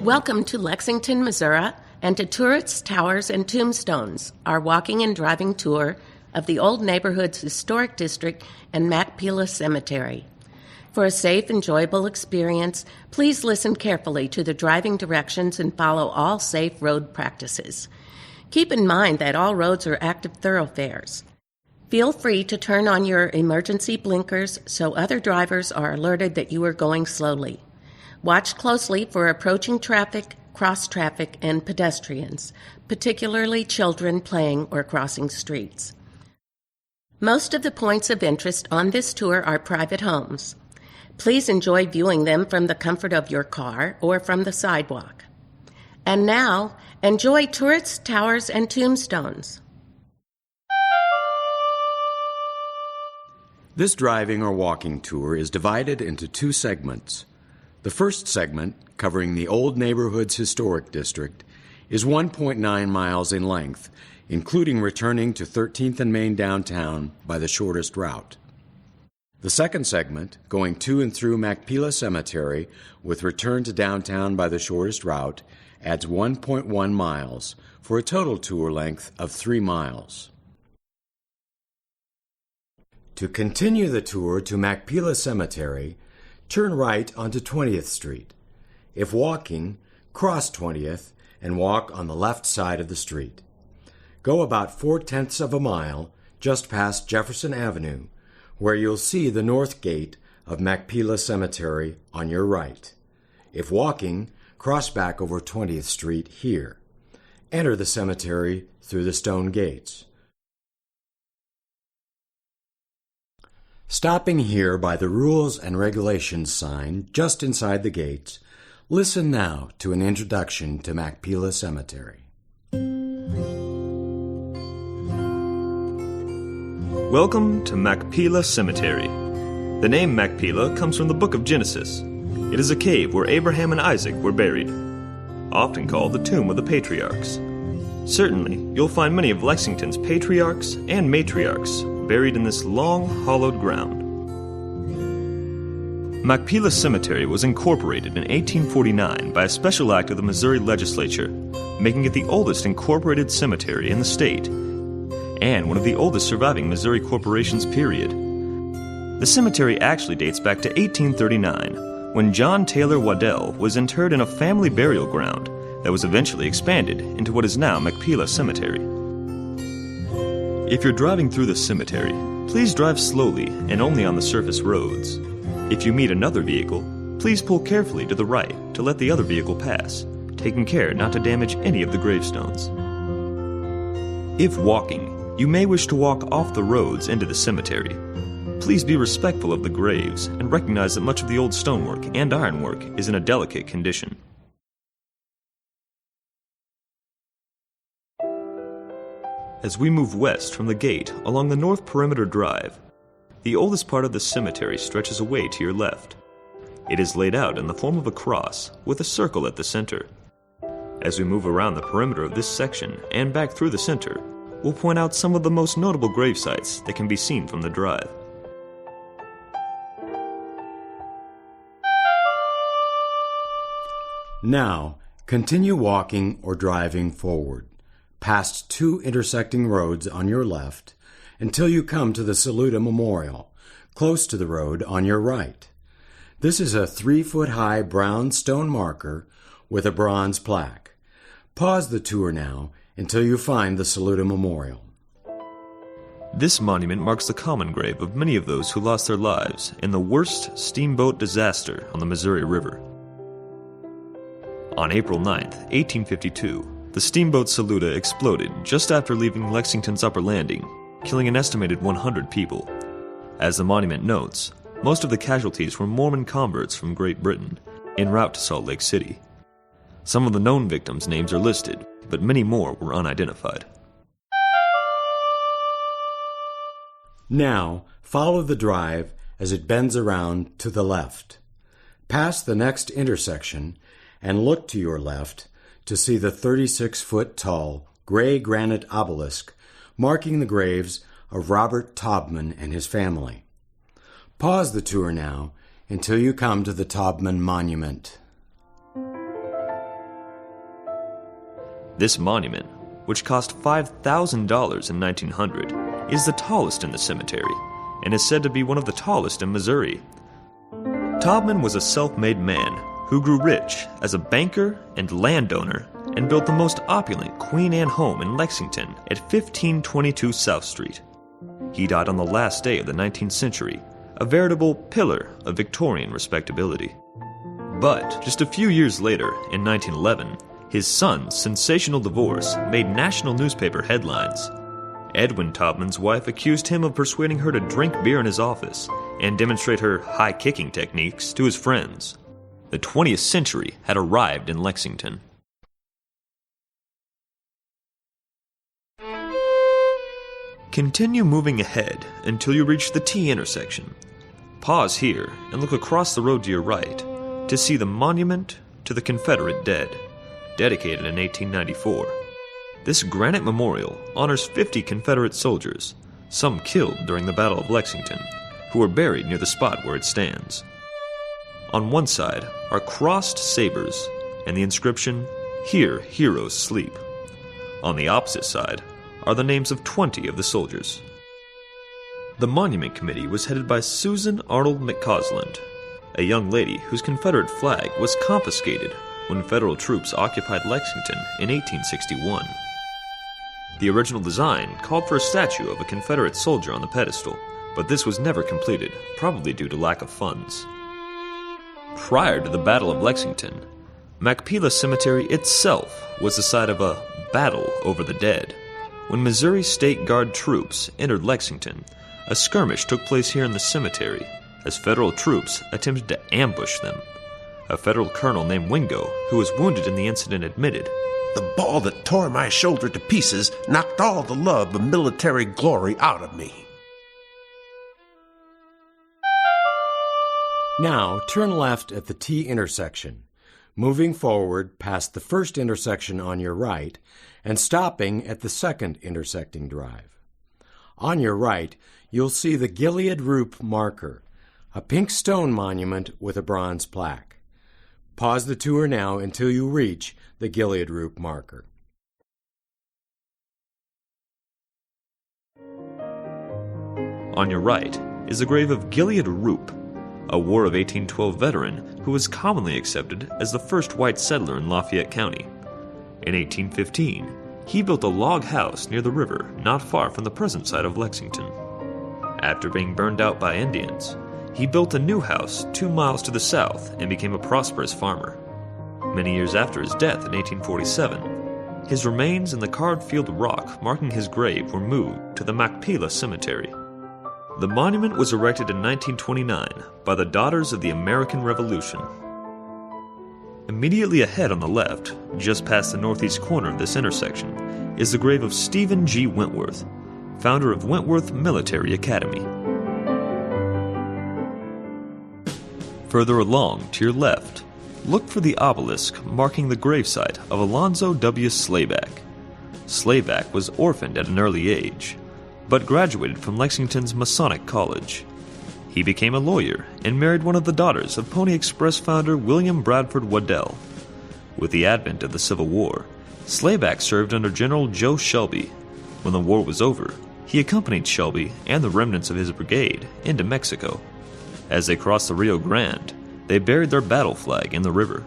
Welcome to Lexington, Missouri, and to Turrets, Towers, and Tombstones, our walking and driving tour of the Old Neighborhood's Historic District and Machpelah Cemetery. For a safe, enjoyable experience, please listen carefully to the driving directions and follow all safe road practices. Keep in mind that all roads are active thoroughfares. Feel free to turn on your emergency blinkers so other drivers are alerted that you are going slowly. Watch closely for approaching traffic, cross traffic, and pedestrians, particularly children playing or crossing streets. Most of the points of interest on this tour are private homes. Please enjoy viewing them from the comfort of your car or from the sidewalk. And now, enjoy Turrets, Towers, and Tombstones. This driving or walking tour is divided into two segments. The first segment, covering the Old Neighborhood's Historic District, is 1.9 miles in length, including returning to 13th and Main downtown by the shortest route. The second segment, going to and through Machpelah Cemetery with return to downtown by the shortest route, adds 1.1 miles for a total tour length of 3 miles. To continue the tour to Machpelah Cemetery, turn right onto 20th Street. If walking, cross 20th and walk on the left side of the street. Go about 4/10 of a mile just past Jefferson Avenue, where you'll see the north gate of Machpelah Cemetery on your right. If walking, cross back over 20th Street here. Enter the cemetery through the stone gates. Stopping here by the Rules and Regulations sign just inside the gates, listen now to an introduction to Machpelah Cemetery. Welcome to Machpelah Cemetery. The name Machpelah comes from the book of Genesis. It is a cave where Abraham and Isaac were buried, often called the tomb of the patriarchs. Certainly, you'll find many of Lexington's patriarchs and matriarchs buried in this long, hollowed ground. Machpelah Cemetery was incorporated in 1849 by a special act of the Missouri legislature, making it the oldest incorporated cemetery in the state, and one of the oldest surviving Missouri corporations, period. The cemetery actually dates back to 1839, when John Taylor Waddell was interred in a family burial ground that was eventually expanded into what is now Machpelah Cemetery. If you're driving through the cemetery, please drive slowly and only on the surface roads. If you meet another vehicle, please pull carefully to the right to let the other vehicle pass, taking care not to damage any of the gravestones. If walking, you may wish to walk off the roads into the cemetery. Please be respectful of the graves and recognize that much of the old stonework and ironwork is in a delicate condition. As we move west from the gate along the North Perimeter Drive, the oldest part of the cemetery stretches away to your left. It is laid out in the form of a cross with a circle at the center. As we move around the perimeter of this section and back through the center, we'll point out some of the most notable grave sites that can be seen from the drive. Now, continue walking or driving forward, past 2 intersecting roads on your left, until you come to the Saluda Memorial, close to the road on your right. This is a 3-foot-high brown stone marker with a bronze plaque. Pause the tour now until you find the Saluda Memorial. This monument marks the common grave of many of those who lost their lives in the worst steamboat disaster on the Missouri River. On April 9, 1852, the steamboat Saluda exploded just after leaving Lexington's upper landing, killing an estimated 100 people. As the monument notes, most of the casualties were Mormon converts from Great Britain, en route to Salt Lake City. Some of the known victims' names are listed, but many more were unidentified. Now, follow the drive as it bends around to the left. Pass the next intersection and look to your left to see the 36-foot-tall gray granite obelisk marking the graves of Robert Taubman and his family. Pause the tour now until you come to the Taubman Monument. This monument, which cost $5,000 in 1900, is the tallest in the cemetery and is said to be one of the tallest in Missouri. Taubman was a self-made man who grew rich as a banker and landowner and built the most opulent Queen Anne home in Lexington at 1522 South Street. He died on the last day of the 19th century, a veritable pillar of Victorian respectability. But just a few years later, in 1911, his son's sensational divorce made national newspaper headlines. Edwin Taubman's wife accused him of persuading her to drink beer in his office and demonstrate her high-kicking techniques to his friends. The 20th century had arrived in Lexington. Continue moving ahead until you reach the T intersection. Pause here and look across the road to your right to see the monument to the Confederate dead, dedicated in 1894. This granite memorial honors 50 Confederate soldiers, some killed during the Battle of Lexington, who were buried near the spot where it stands. On one side are crossed sabers and the inscription, "Here heroes sleep." On the opposite side are the names of 20 of the soldiers. The Monument Committee was headed by Susan Arnold McCausland, a young lady whose Confederate flag was confiscated when Federal troops occupied Lexington in 1861. The original design called for a statue of a Confederate soldier on the pedestal, but this was never completed, probably due to lack of funds. Prior to the Battle of Lexington, Machpelah Cemetery itself was the site of a battle over the dead. When Missouri State Guard troops entered Lexington, a skirmish took place here in the cemetery as Federal troops attempted to ambush them. A Federal colonel named Wingo, who was wounded in the incident, admitted, "The ball that tore my shoulder to pieces knocked all the love of military glory out of me." Now, turn left at the T intersection, moving forward past the first intersection on your right and stopping at the second intersecting drive. On your right, you'll see the Gilead Roop marker, a pink stone monument with a bronze plaque. Pause the tour now until you reach the Gilead Roop marker. On your right is the grave of Gilead Roop, a War of 1812 veteran who was commonly accepted as the first white settler in Lafayette County. In 1815, he built a log house near the river not far from the present site of Lexington. After being burned out by Indians, he built a new house 2 miles to the south and became a prosperous farmer. Many years after his death in 1847, his remains in the carved field rock marking his grave were moved to the Machpelah Cemetery. The monument was erected in 1929 by the Daughters of the American Revolution. Immediately ahead on the left, just past the northeast corner of this intersection, is the grave of Stephen G. Wentworth, founder of Wentworth Military Academy. Further along, to your left, look for the obelisk marking the gravesite of Alonzo W. Slayback. Slayback was orphaned at an early age, but graduated from Lexington's Masonic College. He became a lawyer and married one of the daughters of Pony Express founder William Bradford Waddell. With the advent of the Civil War, Slayback served under General Joe Shelby. When the war was over, he accompanied Shelby and the remnants of his brigade into Mexico. As they crossed the Rio Grande, they buried their battle flag in the river.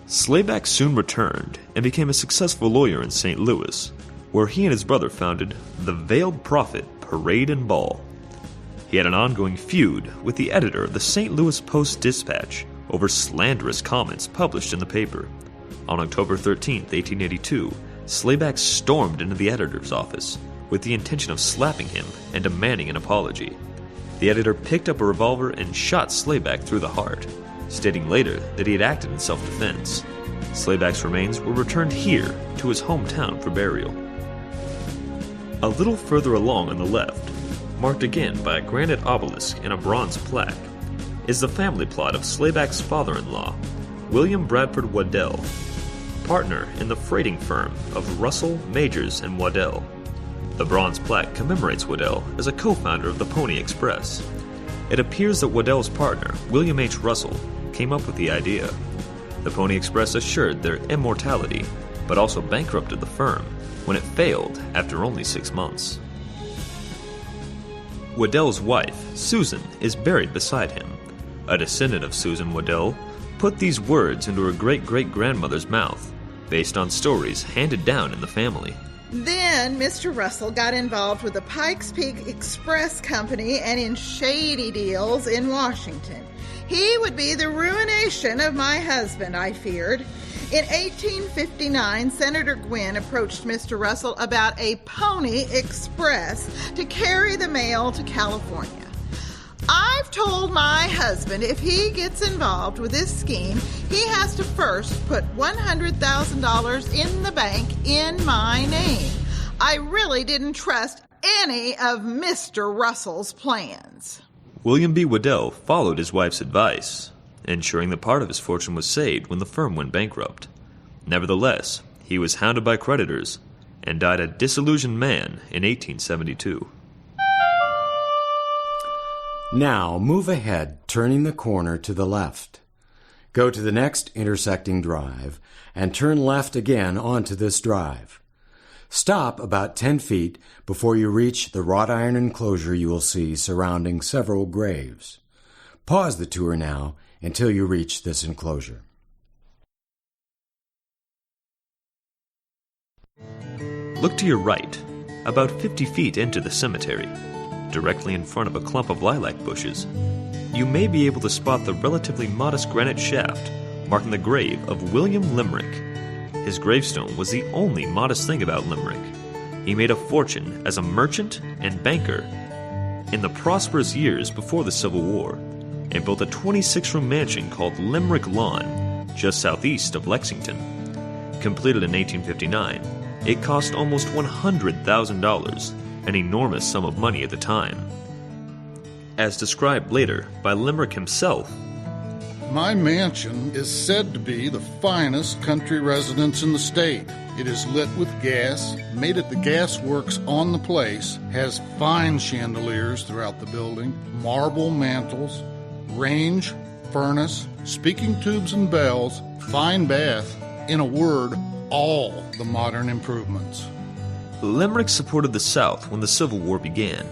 Slayback soon returned and became a successful lawyer in St. Louis, where he and his brother founded the Veiled Prophet Parade and Ball. He had an ongoing feud with the editor of the St. Louis Post-Dispatch over slanderous comments published in the paper. On October 13, 1882, Slayback stormed into the editor's office with the intention of slapping him and demanding an apology. The editor picked up a revolver and shot Slayback through the heart, stating later that he had acted in self-defense. Slayback's remains were returned here to his hometown for burial. A little further along on the left, marked again by a granite obelisk and a bronze plaque, is the family plot of Slayback's father-in-law, William Bradford Waddell, partner in the freighting firm of Russell, Majors, and Waddell. The bronze plaque commemorates Waddell as a co-founder of the Pony Express. It appears that Waddell's partner, William H. Russell, came up with the idea. The Pony Express assured their immortality, but also bankrupted the firm when it failed after only 6 months. Waddell's wife, Susan, is buried beside him. A descendant of Susan Waddell put these words into her great-great-grandmother's mouth, based on stories handed down in the family. Then Mr. Russell got involved with the Pikes Peak Express Company and in shady deals in Washington. He would be the ruination of my husband, I feared. In 1859, Senator Gwynn approached Mr. Russell about a Pony Express to carry the mail to California. I've told my husband if he gets involved with this scheme, he has to first put $100,000 in the bank in my name. I really didn't trust any of Mr. Russell's plans. William B. Waddell followed his wife's advice, ensuring that part of his fortune was saved when the firm went bankrupt. Nevertheless, he was hounded by creditors and died a disillusioned man in 1872. Now move ahead, turning the corner to the left. Go to the next intersecting drive and turn left again onto this drive. Stop about 10 feet before you reach the wrought iron enclosure you will see surrounding several graves. Pause the tour now until you reach this enclosure. Look to your right, about 50 feet into the cemetery. Directly in front of a clump of lilac bushes, you may be able to spot the relatively modest granite shaft marking the grave of William Limerick. His gravestone was the only modest thing about Limerick. He made a fortune as a merchant and banker in the prosperous years before the Civil War and built a 26-room mansion called Limerick Lawn just southeast of Lexington. Completed in 1859, it cost almost $100,000, an enormous sum of money at the time. As described later by Limerick himself, my mansion is said to be the finest country residence in the state. It is lit with gas, made at the gas works on the place, has fine chandeliers throughout the building, marble mantels, range, furnace, speaking tubes and bells, fine bath, in a word, all the modern improvements. Limerick supported the South when the Civil War began,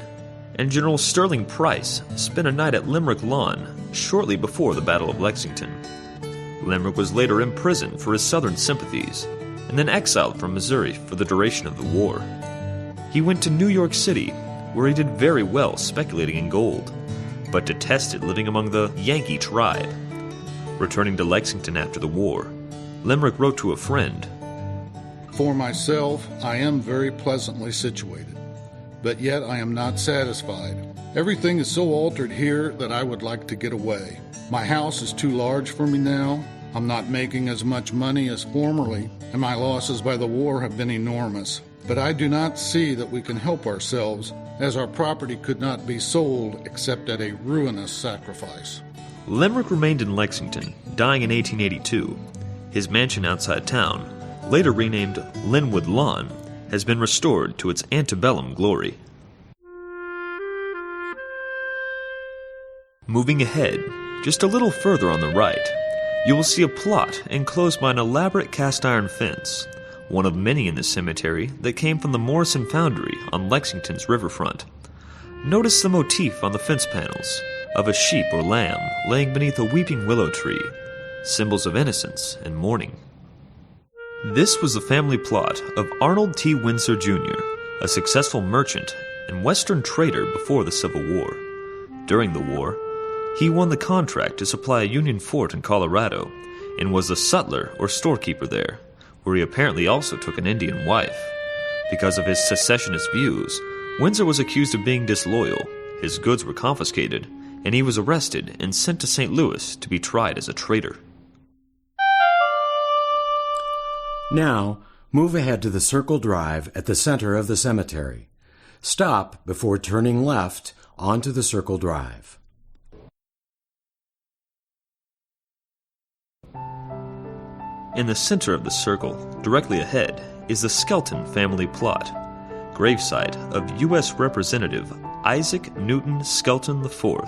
and General Sterling Price spent a night at Limerick Lawn shortly before the Battle of Lexington. Limerick was later imprisoned for his Southern sympathies, and then exiled from Missouri for the duration of the war. He went to New York City, where he did very well speculating in gold, but detested living among the Yankee tribe. Returning to Lexington after the war, Limerick wrote to a friend, For myself, I am very pleasantly situated, but yet I am not satisfied. Everything is so altered here that I would like to get away. My house is too large for me now. I'm not making as much money as formerly, and my losses by the war have been enormous. But I do not see that we can help ourselves, as our property could not be sold except at a ruinous sacrifice. Limerick remained in Lexington, dying in 1882. His mansion outside town, later renamed Linwood Lawn, has been restored to its antebellum glory. Moving ahead, just a little further on the right, you will see a plot enclosed by an elaborate cast-iron fence, one of many in the cemetery that came from the Morrison Foundry on Lexington's riverfront. Notice the motif on the fence panels of a sheep or lamb laying beneath a weeping willow tree, symbols of innocence and mourning. This was the family plot of Arnold T. Windsor, Jr., a successful merchant and Western trader before the Civil War. During the war, he won the contract to supply a Union fort in Colorado and was the sutler or storekeeper there, where he apparently also took an Indian wife. Because of his secessionist views, Windsor was accused of being disloyal, his goods were confiscated, and he was arrested and sent to St. Louis to be tried as a traitor. Now, move ahead to the circle drive at the center of the cemetery. Stop before turning left onto the circle drive. In the center of the circle, directly ahead, is the Skelton family plot, gravesite of U.S. Representative Isaac Newton Skelton IV,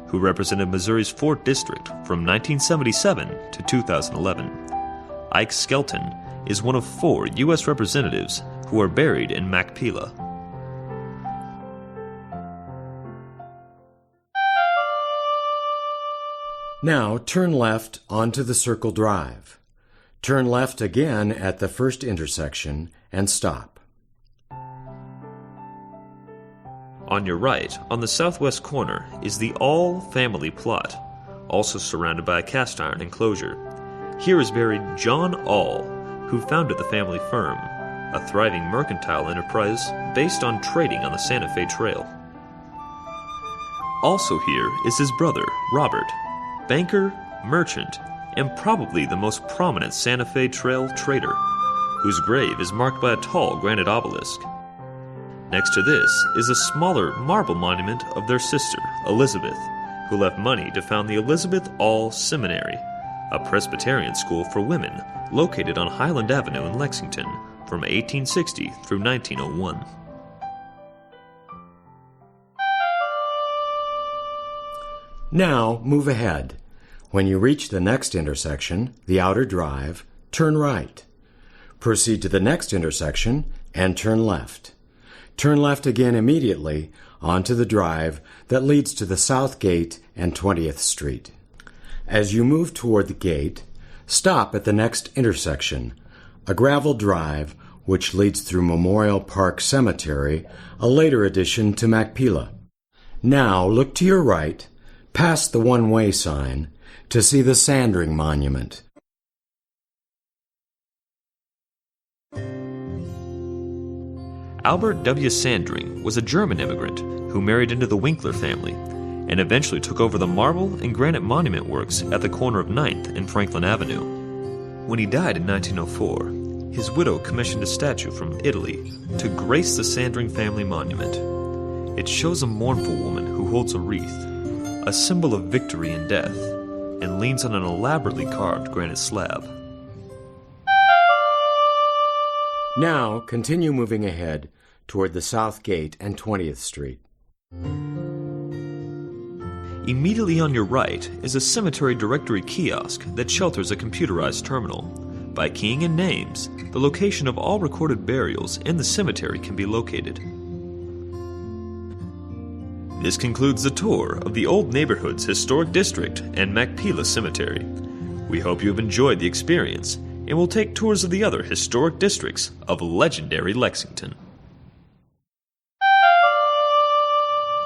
who represented Missouri's 4th District from 1977 to 2011. Ike Skelton is one of 4 U.S. representatives who are buried in Machpelah. Now turn left onto the Circle Drive. Turn left again at the first intersection and stop. On your right, on the southwest corner, is the all-family plot, also surrounded by a cast-iron enclosure. Here is buried John All, who founded the family firm, a thriving mercantile enterprise based on trading on the Santa Fe Trail. Also here is his brother, Robert, banker, merchant, and probably the most prominent Santa Fe Trail trader, whose grave is marked by a tall granite obelisk. Next to this is a smaller marble monument of their sister, Elizabeth, who left money to found the Elizabeth All Seminary, a Presbyterian school for women located on Highland Avenue in Lexington from 1860 through 1901. Now move ahead. When you reach the next intersection, the outer drive, turn right. Proceed to the next intersection and turn left. Turn left again immediately onto the drive that leads to the South Gate and 20th Street. As you move toward the gate, stop at the next intersection, a gravel drive which leads through Memorial Park Cemetery, a later addition to Machpelah. Now look to your right, past the one-way sign, to see the Sandring Monument. Albert W. Sandring was a German immigrant who married into the Winkler family and eventually took over the marble and granite monument works at the corner of 9th and Franklin Avenue. When he died in 1904, his widow commissioned a statue from Italy to grace the Sandring family monument. It shows a mournful woman who holds a wreath, a symbol of victory in death, and leans on an elaborately carved granite slab. Now continue moving ahead toward the South Gate and 20th Street. Immediately on your right is a cemetery directory kiosk that shelters a computerized terminal. By keying in names, the location of all recorded burials in the cemetery can be located. This concludes the tour of the Old Neighborhood's Historic District and Machpelah Cemetery. We hope you have enjoyed the experience, and will take tours of the other historic districts of legendary Lexington.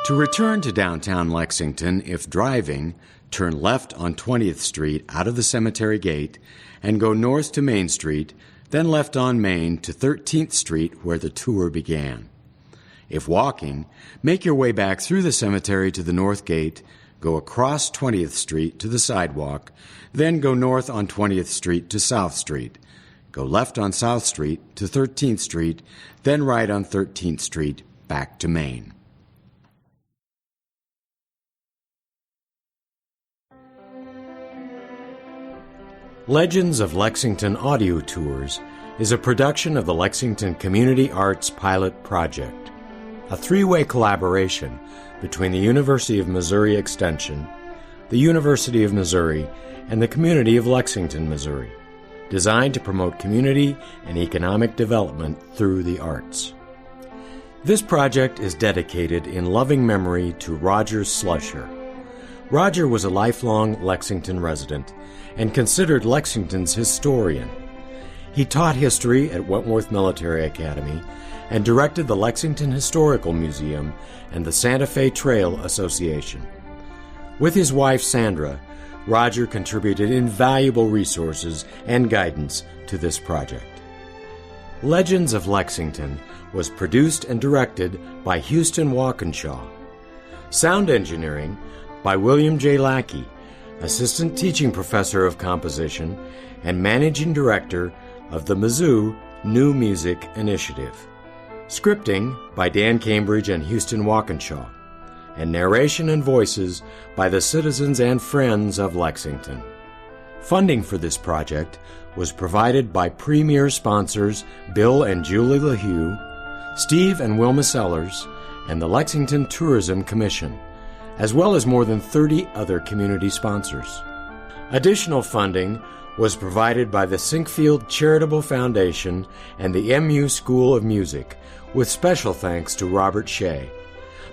To return to downtown Lexington, if driving, turn left on 20th Street out of the cemetery gate and go north to Main Street, then left on Main to 13th Street where the tour began. If walking, make your way back through the cemetery to the north gate, go across 20th Street to the sidewalk, then go north on 20th Street to South Street. Go left on South Street to 13th Street, then right on 13th Street back to Main. Legends of Lexington Audio Tours is a production of the Lexington Community Arts Pilot Project, a three-way collaboration between the University of Missouri Extension, the University of Missouri, and the community of Lexington, Missouri, designed to promote community and economic development through the arts. This project is dedicated in loving memory to Roger Slusher. Roger was a lifelong Lexington resident and considered Lexington's historian. He taught history at Wentworth Military Academy and directed the Lexington Historical Museum and the Santa Fe Trail Association. With his wife Sandra, Roger contributed invaluable resources and guidance to this project. Legends of Lexington was produced and directed by Houston Walkinshaw. Sound engineering by William J. Lackey, Assistant Teaching Professor of Composition and Managing Director of the Mizzou New Music Initiative. Scripting by Dan Cambridge and Houston Walkinshaw, and narration and voices by the citizens and friends of Lexington. Funding for this project was provided by premier sponsors Bill and Julie LaHue, Steve and Wilma Sellers, and the Lexington Tourism Commission, as well as more than 30 other community sponsors. Additional funding was provided by the Sinkfield Charitable Foundation and the MU School of Music, with special thanks to Robert Shea.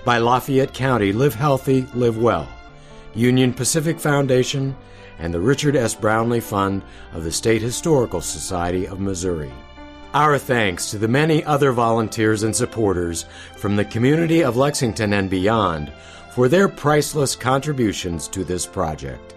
By Lafayette County Live Healthy, Live Well, Union Pacific Foundation, and the Richard S. Brownlee Fund of the State Historical Society of Missouri. Our thanks to the many other volunteers and supporters from the community of Lexington and beyond for their priceless contributions to this project.